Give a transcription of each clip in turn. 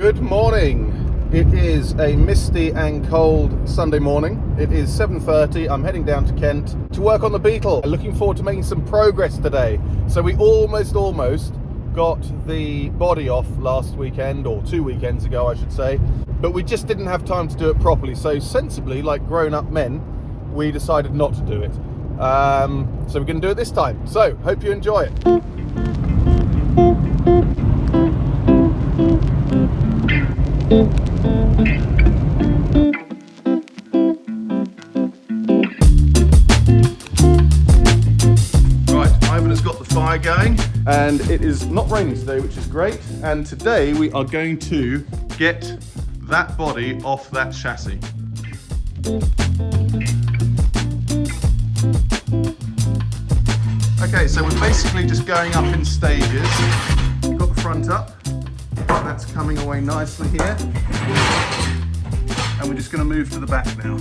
Good morning. It is a misty and cold Sunday morning. It is 7:30. I'm heading down to Kent to work on the Beetle. Looking forward to making some progress today. So we almost got the body off last weekend, or 2 weekends ago I should say, but we just didn't have time to do it properly. So sensibly, like grown-up men, we decided not to do it. So we're going to do it this time. So hope you enjoy it. Fire going, and it is not raining today, which is great. And today we are going to get that body off that chassis. Okay, so we're basically just going up in stages. Got the front up, that's coming away nicely here, and we're just going to move to the back now.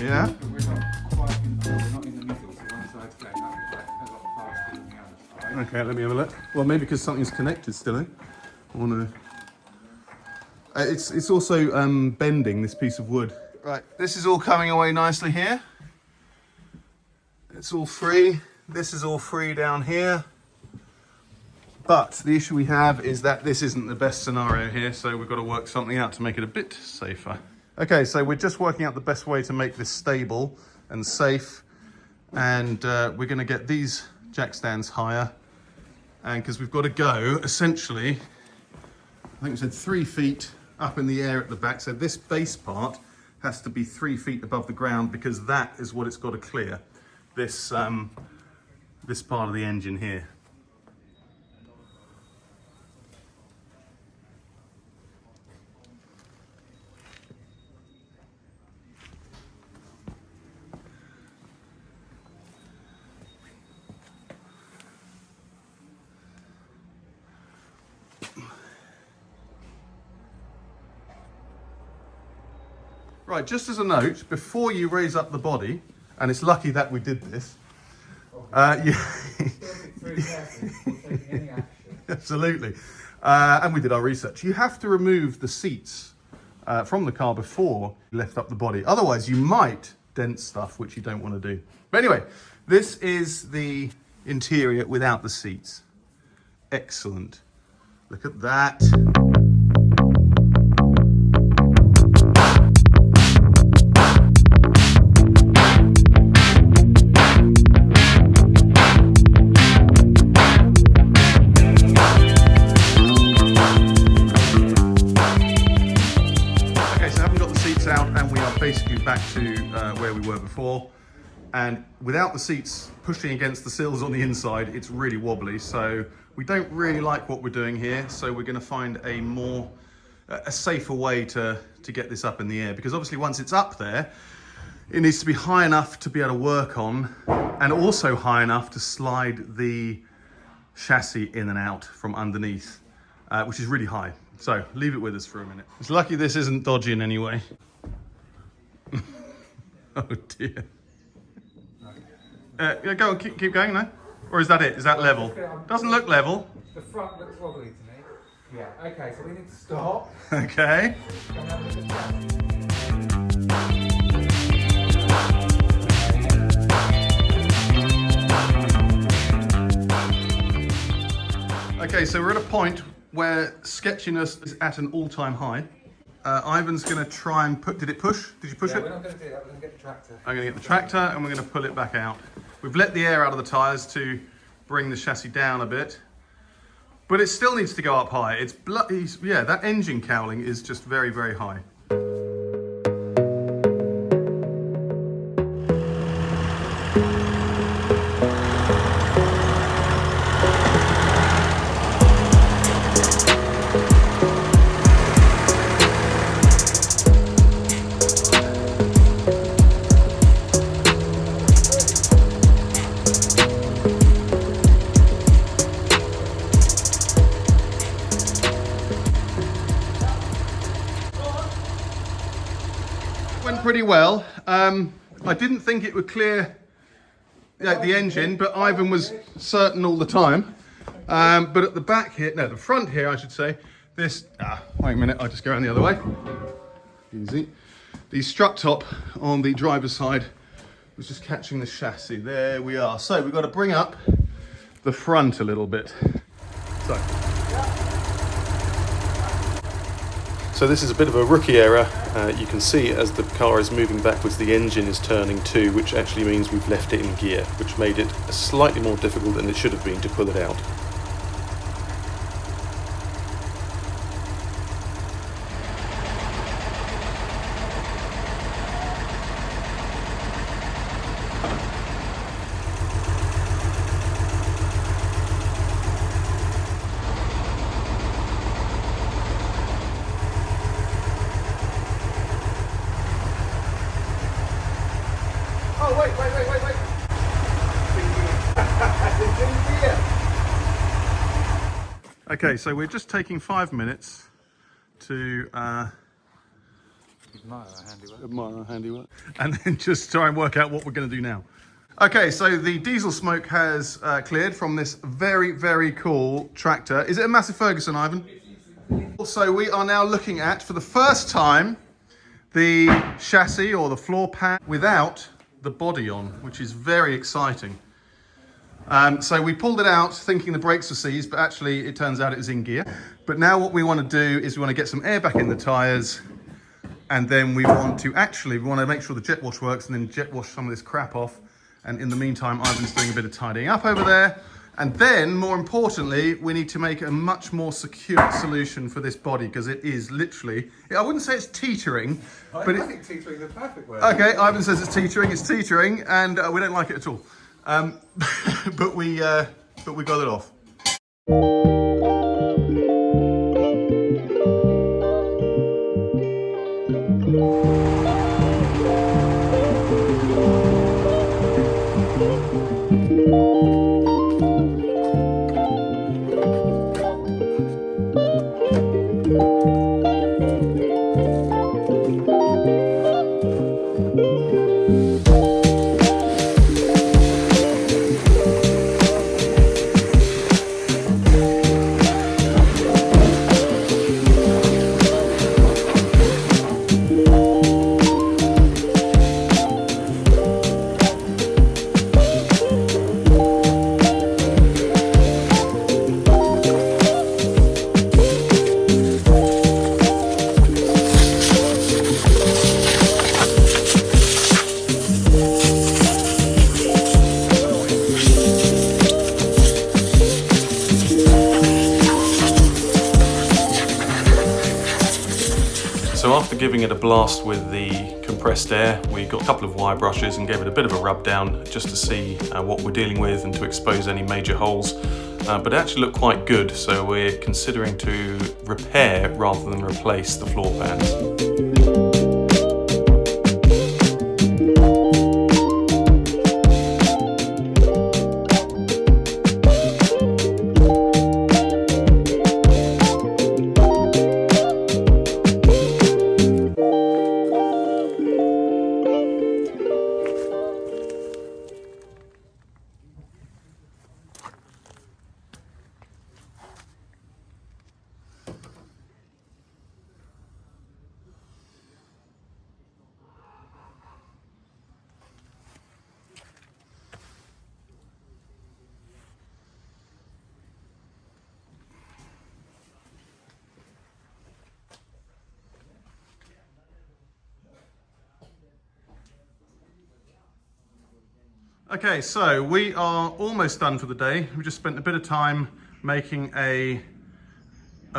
Yeah. But we're not in the middle, so one side's going up a lot faster than the other side. Okay, let me have a look. Well, maybe because something's connected still, eh? Or no. It's also bending, this piece of wood. Right, this is all coming away nicely here. It's all free. This is all free down here. But the issue we have is that this isn't the best scenario here, so we've got to work something out to make it a bit safer. Okay, so we're just working out the best way to make this stable and safe, and we're going to get these jack stands higher, and because we've got to go essentially, I think we said 3 feet up in the air at the back, so this base part has to be 3 feet above the ground, because that is what it's got to clear, this this part of the engine here. Right, just as a note, before you raise up the body, and it's lucky that we did this, absolutely, and we did our research, you have to remove the seats from the car before you lift up the body. Otherwise, you might dent stuff, which you don't want to do. But anyway, this is the interior without the seats. Excellent. Look at that. Basically back to where we were before, and without the seats pushing against the sills on the inside, it's really wobbly, so we don't really like what we're doing here. So we're going to find a safer way to get this up in the air, because obviously once it's up there, it needs to be high enough to be able to work on, and also high enough to slide the chassis in and out from underneath, which is really high. So leave it with us for a minute. It's lucky this isn't dodgy in any way. Oh dear. Yeah, go on, keep going now. Or is that it? Is that level? Doesn't look level. The front looks wobbly to me. Yeah, okay, so we need to stop. Okay. Okay, so we're at a point where sketchiness is at an all-time high. Ivan's going to try and put... Did it push? Did you push it? We're not going to do that. We're going to get the tractor. I'm going to get the tractor and we're going to pull it back out. We've let the air out of the tyres to bring the chassis down a bit. But it still needs to go up high. It's bloody... Yeah, that engine cowling is just very, very high. went pretty well. I didn't think it would clear the engine, but Ivan was certain all the time. But at the back here, no, the front here, I should say, this, wait a minute, I'll just go around the other way. Easy. The strut top on the driver's side was just catching the chassis. There we are. So we've got to bring up the front a little bit. So this is a bit of a rookie error. You can see as the car is moving backwards, the engine is turning too, which actually means we've left it in gear, which made it slightly more difficult than it should have been to pull it out. Oh, wait. Okay, so we're just taking 5 minutes to admire our handiwork, and then just try and work out what we're going to do now. Okay, so the diesel smoke has cleared from this very, very cool tractor. Is it a Massey Ferguson, Ivan? So we are now looking at, for the first time, the chassis or the floor pan without the body on, which is very exciting. So we pulled it out thinking the brakes were seized, but actually it turns out it was in gear. But now what we want to do is we want to get some air back in the tyres, and then we want to make sure the jet wash works, and then jet wash some of this crap off. And in the meantime, Ivan's doing a bit of tidying up over there. And then, more importantly, we need to make a much more secure solution for this body, because it is literally, I wouldn't say it's teetering, but I think teetering is the perfect word. Okay, Ivan says it's teetering, and we don't like it at all. But we got it off. So after giving it a blast with the compressed air, we got a couple of wire brushes and gave it a bit of a rub down just to see what we're dealing with and to expose any major holes. But it actually looked quite good, so we're considering to repair rather than replace the floor pans. Okay, so we are almost done for the day. We just spent a bit of time making a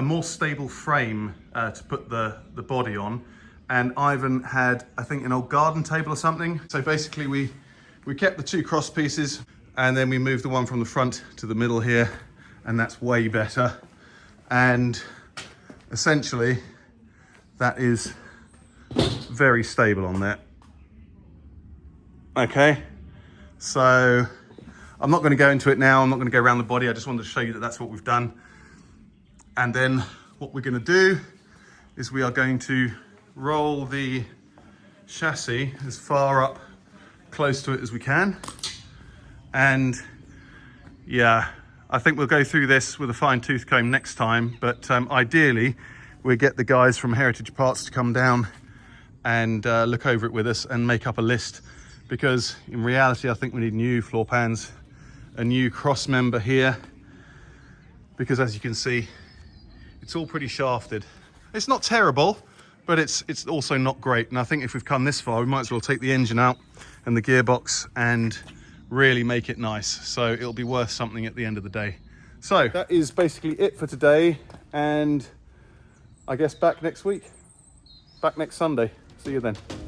more stable frame to put the body on. And Ivan had, I think, an old garden table or something. So basically we kept the two cross pieces, and then we moved the one from the front to the middle here, and that's way better. And essentially that is very stable on there. Okay. So I'm not going to go into it now. I'm not going to go around the body. I just wanted to show you that that's what we've done. And then what we're going to do is we are going to roll the chassis as far up close to it as we can. And yeah, I think we'll go through this with a fine tooth comb next time, but ideally we get the guys from Heritage Parts to come down and look over it with us and make up a list, because in reality I think we need new floor pans, a new cross member here, because as you can see it's all pretty shafted. It's not terrible, but it's also not great, and I think if we've come this far we might as well take the engine out and the gearbox and really make it nice, so it'll be worth something at the end of the day. So that is basically it for today, and I guess back next week, back next Sunday. See you then.